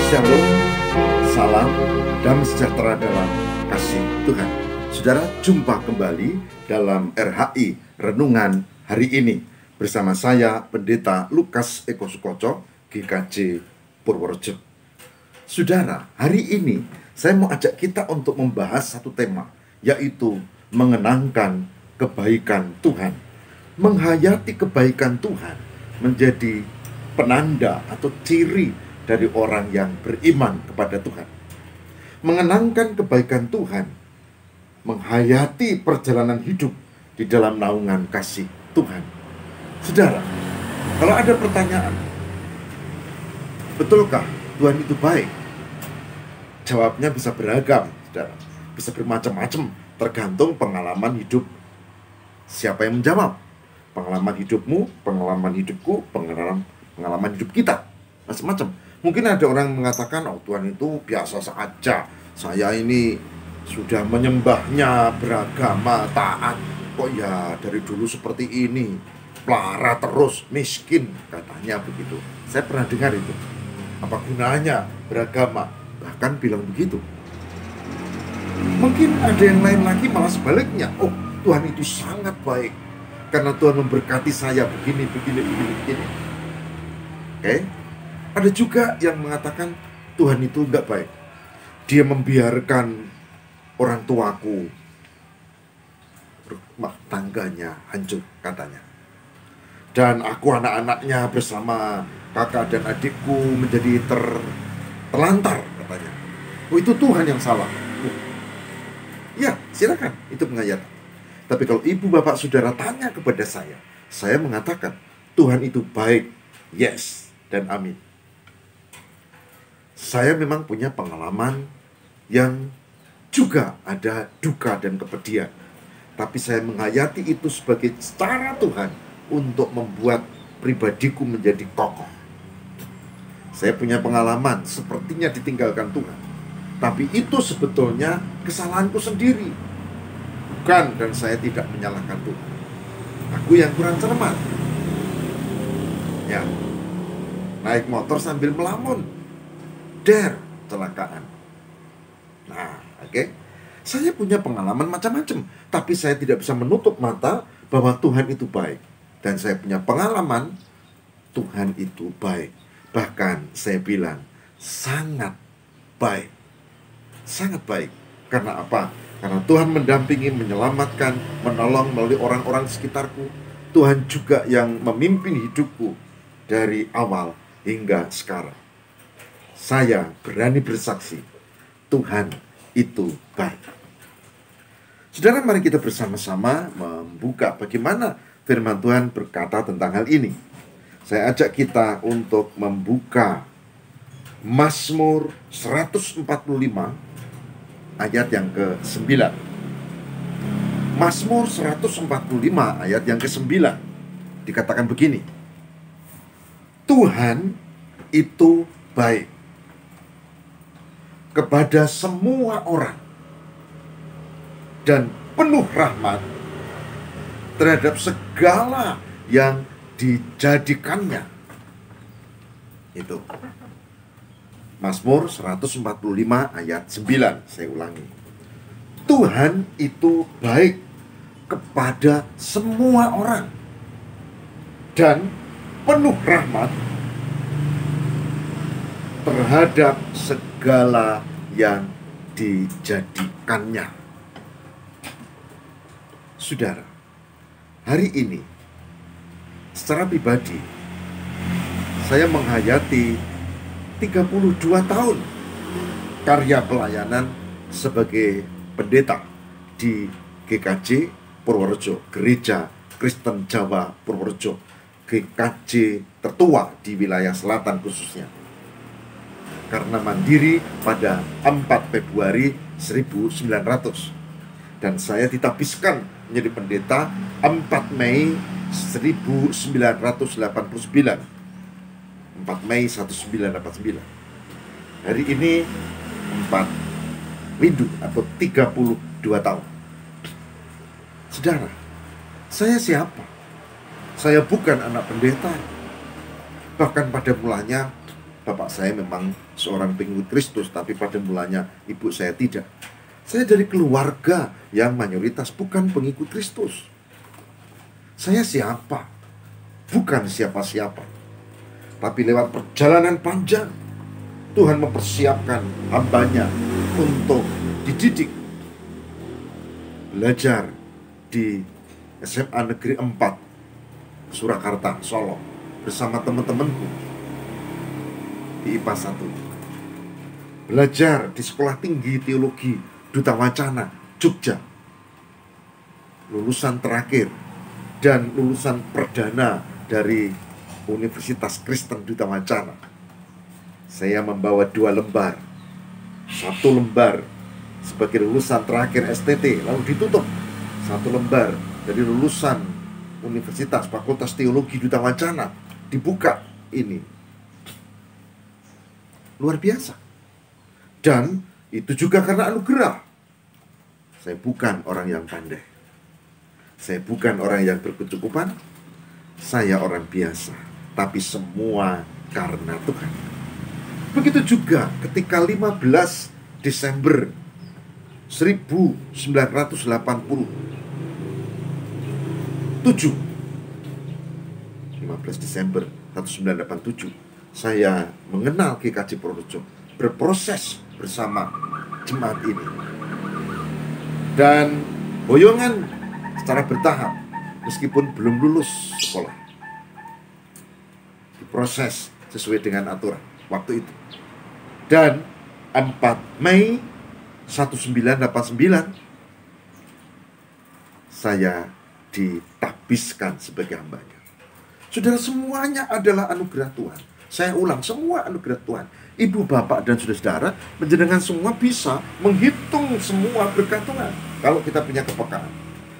Shalom, salam, damai sejahtera dalam kasih Tuhan. Saudara, jumpa kembali dalam RHI Renungan hari ini bersama saya, Pendeta Lukas Eko Sukoco, GKJ Purworejo. Saudara, hari ini saya mau ajak kita untuk membahas satu tema, yaitu mengenangkan kebaikan Tuhan. Menghayati kebaikan Tuhan menjadi penanda atau ciri dari orang yang beriman kepada Tuhan. Mengenangkan kebaikan Tuhan, menghayati perjalanan hidup di dalam naungan kasih Tuhan. Saudara, kalau ada pertanyaan, betulkah Tuhan itu baik? Jawabnya bisa beragam, saudara. Bisa bermacam-macam, tergantung pengalaman hidup siapa yang menjawab. Pengalaman hidupmu, pengalaman hidupku, pengalaman hidup kita, macam-macam. Mungkin ada orang mengatakan, oh Tuhan itu biasa saja, saya ini sudah menyembahnya, beragama, taat, kok ya dari dulu seperti ini, pelara terus, miskin, katanya begitu. Saya pernah dengar itu. Apa gunanya beragama? Bahkan bilang begitu. Mungkin ada yang lain lagi malah sebaliknya, oh Tuhan itu sangat baik, karena Tuhan memberkati saya begini. Oke? Ada juga yang mengatakan Tuhan itu enggak baik. Dia membiarkan orang tuaku, rumah tangganya hancur, katanya. Dan aku anak-anaknya bersama kakak dan adikku menjadi terlantar, katanya. Oh, itu Tuhan yang salah. Ya, silakan, itu penghayatan. Tapi kalau ibu bapak saudara tanya kepada saya mengatakan Tuhan itu baik, yes dan amin. Saya memang punya pengalaman yang juga ada duka dan kepedihan. Tapi saya menghayati itu sebagai cara Tuhan untuk membuat pribadiku menjadi kokoh. Saya punya pengalaman sepertinya ditinggalkan Tuhan. Tapi itu sebetulnya kesalahanku sendiri. Bukan, dan saya tidak menyalahkan Tuhan. Aku yang kurang cermat. Ya, naik motor sambil melamun. Kecelakaan. Nah, oke. Saya punya pengalaman macam-macam, tapi saya tidak bisa menutup mata bahwa Tuhan itu baik. Dan saya punya pengalaman Tuhan itu baik. Bahkan saya bilang sangat baik. Sangat baik. Karena apa? Karena Tuhan mendampingi, menyelamatkan, menolong melalui orang-orang sekitarku. Tuhan juga yang memimpin hidupku dari awal hingga sekarang. Saya berani bersaksi, Tuhan itu baik. Saudara, mari kita bersama-sama membuka bagaimana firman Tuhan berkata tentang hal ini. Saya ajak kita untuk membuka Mazmur 145 ayat yang ke-9. Mazmur 145 ayat yang ke-9 dikatakan begini. Tuhan itu baik kepada semua orang dan penuh rahmat terhadap segala yang dijadikannya. Itu Mazmur 145 ayat 9. Saya ulangi. Tuhan itu baik kepada semua orang dan penuh rahmat terhadap segala yang dijadikannya. Saudara, hari ini secara pribadi saya menghayati 32 tahun karya pelayanan sebagai pendeta di GKJ Purworejo, Gereja Kristen Jawa Purworejo, GKJ tertua di wilayah selatan khususnya. Karena mandiri pada 4 Februari 1900. Dan saya ditabiskan menjadi pendeta 4 Mei 1989. 4 Mei 1989. Hari ini 4 Windu atau 32 tahun. Saudara, saya siapa? Saya bukan anak pendeta. Bahkan pada mulanya Bapak saya memang seorang pengikut Kristus, tapi pada mulanya ibu saya tidak. Saya dari keluarga yang mayoritas bukan pengikut Kristus. Saya siapa? Bukan siapa-siapa. Tapi lewat perjalanan panjang, Tuhan mempersiapkan hambanya untuk dididik, belajar di SMA Negeri 4 Surakarta, Solo, bersama teman-temanku di IPA 1. Belajar di Sekolah Tinggi Teologi Duta Wacana, Jogja. Lulusan terakhir dan lulusan perdana dari Universitas Kristen Duta Wacana. Saya membawa 2 lembar. 1 lembar sebagai lulusan terakhir STT, lalu ditutup 1 lembar dari lulusan Universitas Fakultas Teologi Duta Wacana. Dibuka ini. Luar biasa. Dan itu juga karena anugerah. Saya bukan orang yang pandai. Saya bukan orang yang berkecukupan. Saya orang biasa. Tapi semua karena Tuhan. Begitu juga ketika 15 Desember 1987 15 Desember 1987 saya mengenal GKJ Purworejo, berproses bersama jemaat ini. Dan boyongan secara bertahap, meskipun belum lulus sekolah, diproses sesuai dengan aturan waktu itu. Dan 4 Mei 1989 saya ditabiskan sebagai hambanya. Saudara, semuanya adalah anugerah Tuhan. Saya ulang, semua anugerah Tuhan. Ibu, bapak, dan saudara-saudara, menjenengan semua bisa menghitung semua berkat Tuhan kalau kita punya kepekaan.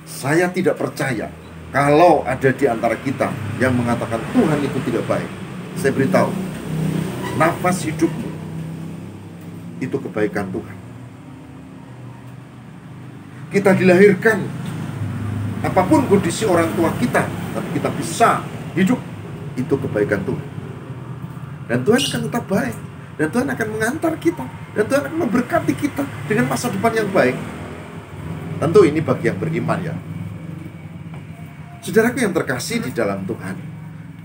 Saya tidak percaya kalau ada di antara kita yang mengatakan Tuhan itu tidak baik. Saya beritahu, nafas hidupmu itu kebaikan Tuhan. Kita dilahirkan, apapun kondisi orang tua kita, tapi kita bisa hidup, itu kebaikan Tuhan. Dan Tuhan akan tetap baik, dan Tuhan akan mengantar kita, dan Tuhan akan memberkati kita dengan masa depan yang baik. Tentu ini bagi yang beriman ya. Saudaraku yang terkasih di dalam Tuhan,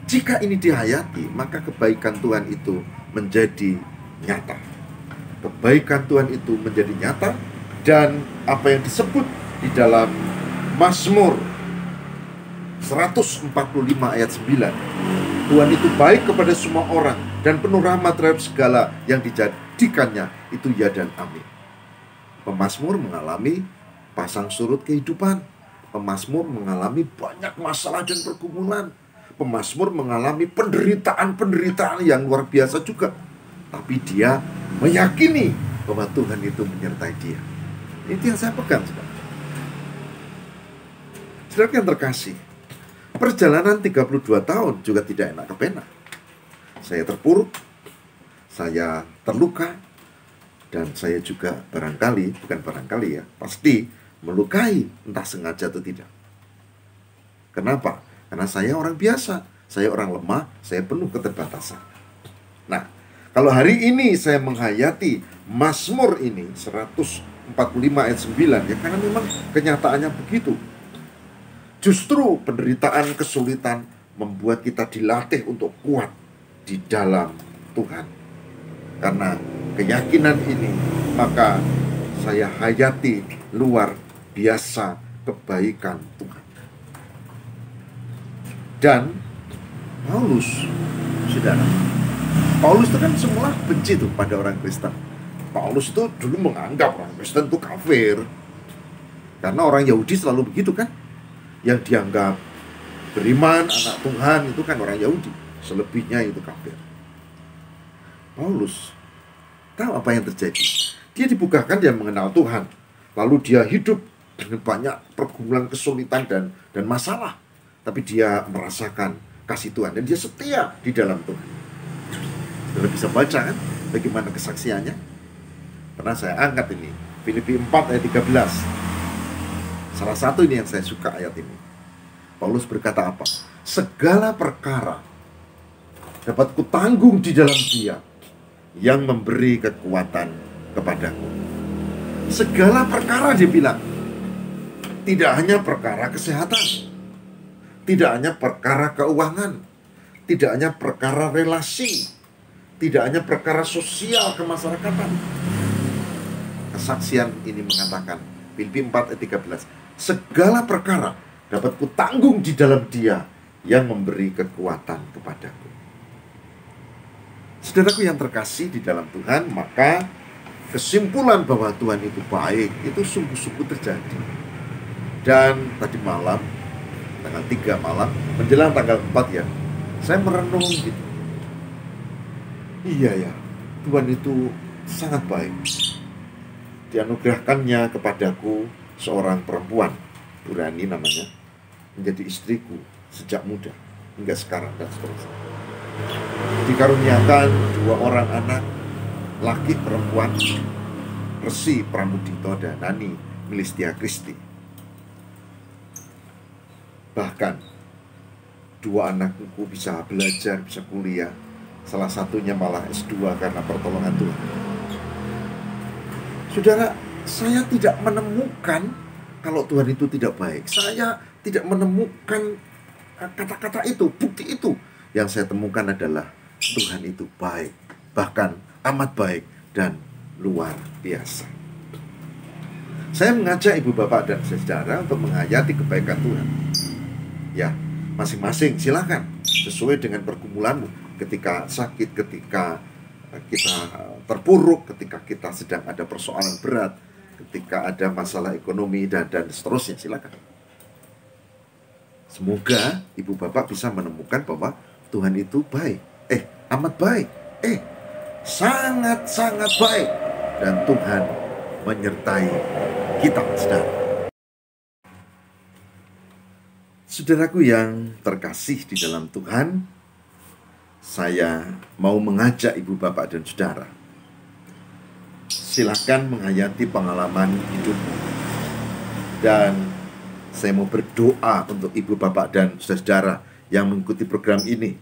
jika ini dihayati, maka kebaikan Tuhan itu menjadi nyata. Kebaikan Tuhan itu menjadi nyata. Dan apa yang disebut di dalam Mazmur 145 ayat 9, Tuhan itu baik kepada semua orang dan penuh rahmat terhadap segala yang dijadikannya, itu ya dan amin. Pemazmur mengalami pasang surut kehidupan. Pemazmur mengalami banyak masalah dan pergumulan. Pemazmur mengalami penderitaan yang luar biasa juga. Tapi dia meyakini bahwa Tuhan itu menyertai dia. Itu yang saya pegang, saudara. Saudara yang terkasih, perjalanan 32 tahun juga tidak enak kepena. Saya terpuruk, saya terluka, dan saya juga pasti melukai, entah sengaja atau tidak. Kenapa? Karena saya orang biasa, saya orang lemah, saya penuh keterbatasan. Nah, kalau hari ini saya menghayati Mazmur ini 145 ayat 9, ya karena memang kenyataannya begitu. Justru penderitaan, kesulitan membuat kita dilatih untuk kuat di dalam Tuhan. Karena keyakinan ini, maka saya hayati luar biasa kebaikan Tuhan. Dan Paulus, saudara, Paulus itu kan semula benci tuh pada orang Kristen. Paulus itu dulu menganggap orang Kristen itu kafir. Karena orang Yahudi selalu begitu kan. Yang dianggap beriman, anak Tuhan, itu kan orang Yahudi. Selebihnya itu kafir. Paulus tahu apa yang terjadi. Dia dibukakan, dia mengenal Tuhan. Lalu dia hidup dengan banyak pergumulan, kesulitan dan masalah. Tapi dia merasakan kasih Tuhan. Dan dia setia di dalam Tuhan. Sudah bisa baca kan bagaimana kesaksiannya. Pernah saya angkat ini, Filipi 4 ayat 13. Salah satu ini yang saya suka ayat ini. Paulus berkata apa? Segala perkara dapat kutanggung di dalam Dia yang memberi kekuatan kepadaku. Segala perkara, dia bilang. Tidak hanya perkara kesehatan, tidak hanya perkara keuangan, tidak hanya perkara relasi, tidak hanya perkara sosial kemasyarakatan. Kesaksian ini mengatakan, Filipi 4 ayat 13, segala perkara dapat kutanggung di dalam Dia yang memberi kekuatan kepadaku. Saudaraku yang terkasih di dalam Tuhan, maka kesimpulan bahwa Tuhan itu baik itu sungguh-sungguh terjadi. Dan tadi malam, tanggal 3 malam, menjelang tanggal 4 ya, saya merenung gitu. Iya ya, Tuhan itu sangat baik. Dianugerahkannya kepadaku seorang perempuan, Burani namanya, menjadi istriku sejak muda hingga sekarang dan seterusnya. Dikaruniakan 2 orang anak, laki perempuan, Resi Pramudito dan Nani Milistia Kristi. Bahkan 2 anakku bisa belajar, bisa kuliah. Salah satunya malah S2 karena pertolongan Tuhan. Saudara, saya tidak menemukan kalau Tuhan itu tidak baik. Saya tidak menemukan kata-kata itu, bukti itu. Yang saya temukan adalah Tuhan itu baik, bahkan amat baik dan luar biasa. Saya mengajak ibu bapak dan saudara untuk menghayati kebaikan Tuhan. Ya, masing-masing silakan sesuai dengan pergumulanmu. Ketika sakit, ketika kita terpuruk, ketika kita sedang ada persoalan berat, ketika ada masalah ekonomi dan seterusnya, silakan. Semoga ibu bapak bisa menemukan bahwa Tuhan itu baik, amat baik, sangat-sangat baik, dan Tuhan menyertai kita, saudara. Saudaraku yang terkasih di dalam Tuhan, saya mau mengajak ibu bapak dan saudara, silakan menghayati pengalaman hidupmu. Dan saya mau berdoa untuk ibu bapak dan saudara yang mengikuti program ini,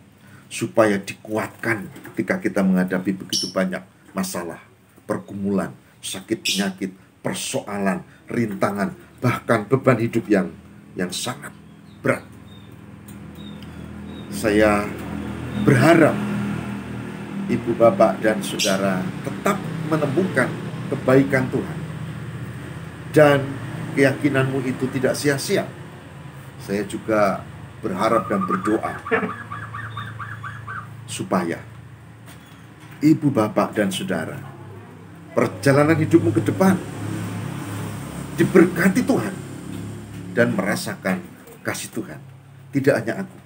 supaya dikuatkan ketika kita menghadapi begitu banyak masalah, pergumulan, sakit penyakit, persoalan, rintangan, bahkan beban hidup yang sangat berat. Saya berharap ibu bapak dan saudara tetap menemukan kebaikan Tuhan, dan keyakinanmu itu tidak sia-sia. Saya juga berharap dan berdoa supaya ibu bapak dan saudara, perjalanan hidupmu ke depan diberkati Tuhan dan merasakan kasih Tuhan. Tidak hanya aku,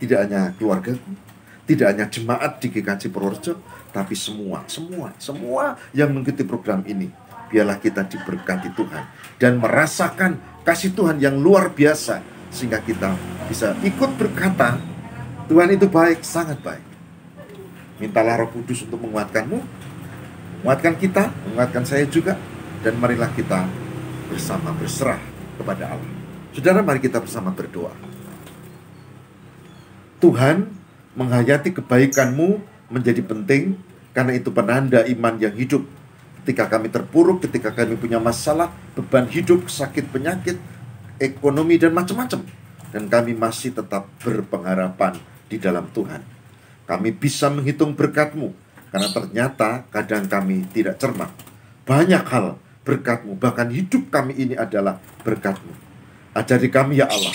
tidak hanya keluargaku, tidak hanya jemaat di GKJ Purworejo, tapi semua yang mengikuti program ini, biarlah kita diberkati Tuhan dan merasakan kasih Tuhan yang luar biasa, sehingga kita bisa ikut berkata, Tuhan itu baik, sangat baik. Mintalah Roh Kudus untuk menguatkanmu, menguatkan kita, menguatkan saya juga, dan marilah kita bersama berserah kepada Allah. Saudara, mari kita bersama berdoa. Tuhan, menghayati kebaikan-Mu menjadi penting, karena itu penanda iman yang hidup. Ketika kami terpuruk, ketika kami punya masalah, beban hidup, sakit penyakit, ekonomi, dan macam-macam, dan kami masih tetap berpengharapan di dalam Tuhan. Kami bisa menghitung berkat-Mu, karena ternyata kadang kami tidak cermat. Banyak hal berkat-Mu, bahkan hidup kami ini adalah berkat-Mu. Ajari kami ya Allah,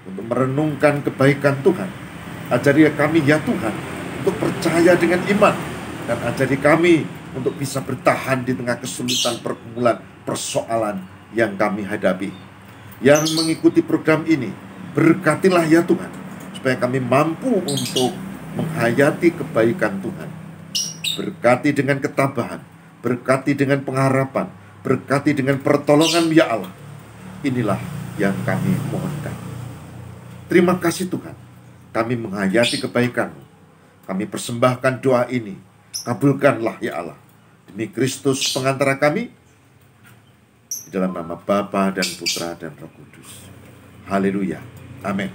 untuk merenungkan kebaikan Tuhan. Ajari kami ya Tuhan, untuk percaya dengan iman. Dan ajari kami untuk bisa bertahan di tengah kesulitan, pergumulan, persoalan yang kami hadapi. Yang mengikuti program ini, berkatilah ya Tuhan, supaya kami mampu untuk menghayati kebaikan Tuhan. Berkati dengan ketabahan, berkati dengan pengharapan, berkati dengan pertolongan ya Allah. Inilah yang kami mohonkan. Terima kasih Tuhan, kami menghayati kebaikan-Mu. Kami persembahkan doa ini, kabulkanlah ya Allah, demi Kristus pengantara kami, di dalam nama Bapa dan Putra dan Roh Kudus. Haleluya. Amin.